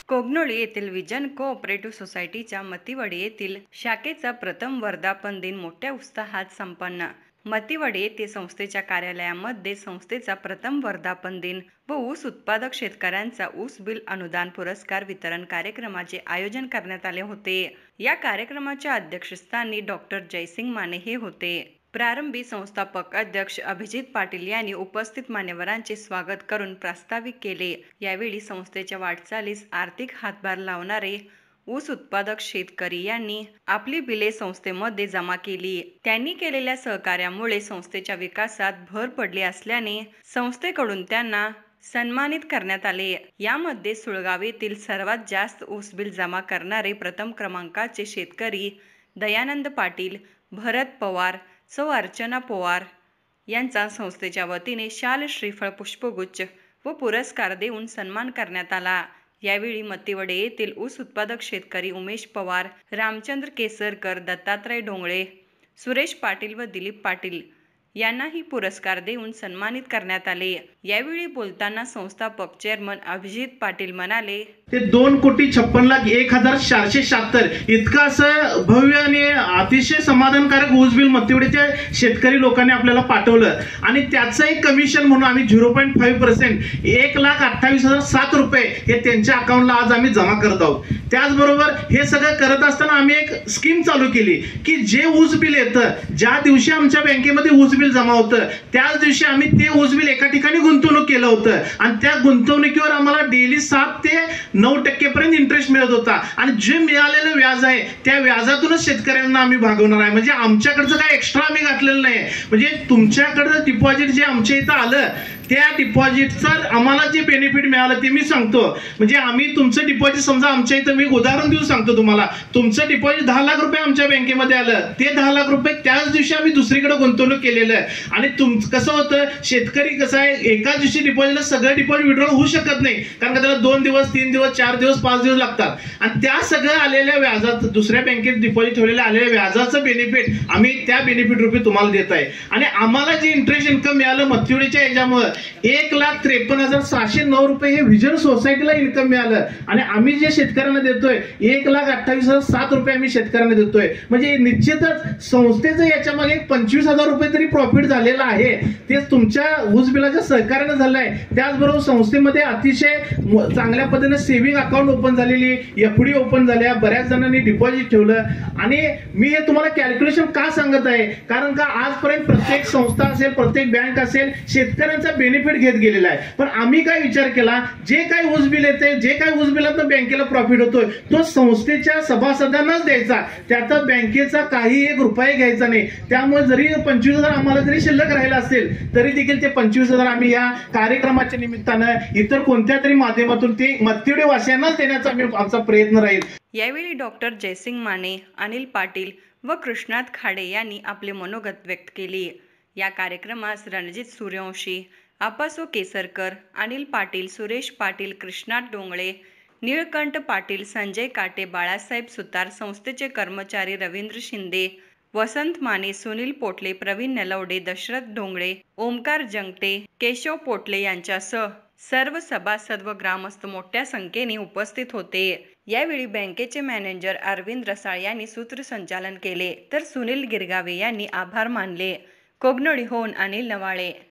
कोगनोळी येथील vision cooperative सोसायटीच्या मतिवडे येथील शाखेचा प्रथम वर्धापन दिन मोठ्या उत्साहात संपन्न. मतिवडे येथे संस्थेच्या कार्यालयामध्ये संस्थेचा प्रथम वर्धापन दिन व ऊस उत्पादक शेतकऱ्यांचा ऊस बिल अनुदान पुरस्कार वितरण कार्यक्रमाचे आयोजन करण्यात आले होते. या कार्यक्रमाच्या अध्यक्षस्थानी डॉक्टर जयसिंग माने हे होते. प्रारंभी संस्थापक अध्यक्ष अभिजित पाटील यांनी उपस्थित मान्यवरांचे स्वागत करून प्रास्ताविक केले. यावेळी संस्थेच्या वाटचालीस आर्थिक हातभार लावणारे ऊस उत्पादक शेतकरी यांनी आपली बिले संस्थेमध्ये जमा केली. त्यांनी केलेल्या सहकार्यामुळे संस्थेच्या विकासात भर पडली असल्याने संस्थेकडून त्यांना सन्मानित करण्यात आले. यामध्ये सुळगाव येथील सर्वात जास्त ऊस बिल जमा करणारे प्रथम क्रमांकाचे शेतकरी दयानंद पाटील, भरत पवार, सौ अर्चना पवार यांचा संस्थेच्या वतीने शाल, श्रीफळ, पुष्पगुच्छ व पुरस्कार देऊन सन्मान करण्यात आला. यावेळी मतिवडे येथील ऊस उत्पादक शेतकरी उमेश पवार, रामचंद्र केसरकर, दत्तात्रय डोंगळे, सुरेश पाटील व दिलीप पाटील यांनाही पुरस्कार देऊन सन्मानित करण्यात आले. यावेळी बोलताना संस्थापक चेअरमन अभिजित पाटील म्हणाले, ते 2,56,01,476 इतकं असं भव्य आणि अतिशय समाधानकारक ऊस बिल मतिवडेच्या शेतकरी लोकांनी आपल्याला पाठवलं आणि त्याचं एक कमिशन म्हणून आम्ही 0.5% 1,28,007 रुपये हे त्यांच्या अकाउंटला आज आम्ही जमा करत आहोत. त्याचबरोबर हे सगळं करत असताना आम्ही एक स्कीम चालू केली की जे ऊस बिल येतं, ज्या दिवशी आमच्या बँकेमध्ये ऊस बिल जमा होतं त्याच दिवशी आम्ही ते ऊस बिल एका ठिकाणी गुंतवणूक केलं होतं आणि त्या गुंतवणुकीवर आम्हाला डेली 7 ते 9% पर्यंत इंटरेस्ट मिळत होता आणि जे मिळालेलं व्याज आहे त्या व्याजातूनच शेतकऱ्यांना आम्ही भागवणार आहे. म्हणजे आमच्याकडचं काय एक्स्ट्रा आम्ही घातलेलं नाही. म्हणजे तुमच्याकडं डिपॉझिट जे आमच्या इथं आलं त्या डिपॉझिटचं आम्हाला जे बेनिफिट मिळालं ते मी सांगतो. म्हणजे आम्ही तुमचं डिपॉझिट समजा आमच्या इथं, मी उदाहरण देऊन सांगतो तुम्हाला, तुमचं डिपॉझिट 10 लाख रुपये आमच्या बँकेमध्ये आलं, ते 10 लाख रुपये त्याच दिवशी आम्ही दुसरीकडे गुंतवणूक केलेलं आहे. आणि कसं होतं, शेतकरी कसं आहे, एकाच दिवशी डिपॉझिटला सगळं डिपॉझिट विड्रॉल होऊ शकत नाही, कारण का त्याला 2 दिवस 3 दिवस 4 दिवस 5 दिवस लागतात. आणि त्या सगळं आलेल्या व्याजात, दुसऱ्या बँकेत डिपॉझिट ठेवलेल्या आलेल्या व्याजाचं बेनिफिट आम्ही त्या बेनिफिट रुपये तुम्हाला देत आहे. आणि आम्हाला जे इंटरेस्ट इन्कम मिळालं मतिवडेच्या याच्यामुळे 1,53,609 रुपये हे विजन सोसायटीला इन्कम मिळालं आणि आम्ही जे शेतकऱ्यांना देतोय 1,28,007 रुपये आम्ही शेतकऱ्यांना देतोय. म्हणजे निश्चितच संस्थेचं याच्या मागे 25,000 रुपये तरी प्रॉफिट झालेलं आहे. ते तुमच्या ऊस बिलाच्या सहकार्यानं झालं आहे. त्याचबरोबर संस्थेमध्ये अतिशय चांगल्या पद्धतीने सेव्हिंग अकाउंट ओपन झालेली, एफडी ओपन झाल्या, बऱ्याच जणांनी डिपॉझिट ठेवलं. आणि मी हे तुम्हाला कॅल्क्युलेशन का सांगत आहे, कारण का आजपर्यंत प्रत्येक संस्था असेल, प्रत्येक बँक असेल, शेतकऱ्यांचा बेनिफिट घेत गेलेला आहे. पण आम्ही काय विचार केला, जे काही ऊस बिल येते, जे काही ऊस बिलातून बँकेला प्रॉफिट होतोय तो संस्थेच्या सभासदांनाच द्यायचा, त्याचा बँकेचा काही एक रुपया घ्यायचा नाही. त्यामुळे जरी 25,000 आम्हाला जरी शिल्लक राहिला असेल तरी देखील ते 25,000 आम्ही या कार्यक्रमाच्या निमित्तानं इतर कोणत्या तरी माध्यमातून ते मतिवडे वासियांनाच देण्याचा आमचा प्रयत्न राहील. यावेळी डॉक्टर जयसिंग माने, अनिल पाटील व कृष्णात खाडे यांनी आपले मनोगत व्यक्त केले. या कार्यक्रमास रणजित सूर्यवंशी, आपासो केसरकर, अनिल पाटील, सुरेश पाटील, कृष्णात डोंगळे, निळकंठ पाटील, संजय काटे, बाळासाहेब सुतार, संस्थेचे कर्मचारी रवींद्र शिंदे, वसंत माने, सुनील पोटले, प्रवीण नलवडे, दशरथ डोंगळे, ओमकार जंगटे, केशव पोटले यांच्यासह सर्व सभासद व ग्रामस्थ मोठ्या संख्येने उपस्थित होते. यावेळी बँकेचे मॅनेजर अरविंद रसाळ यांनी सूत्रसंचालन केले तर सुनील गिरगावे यांनी आभार मानले. कोगनोळीहून अनिल नवाळे.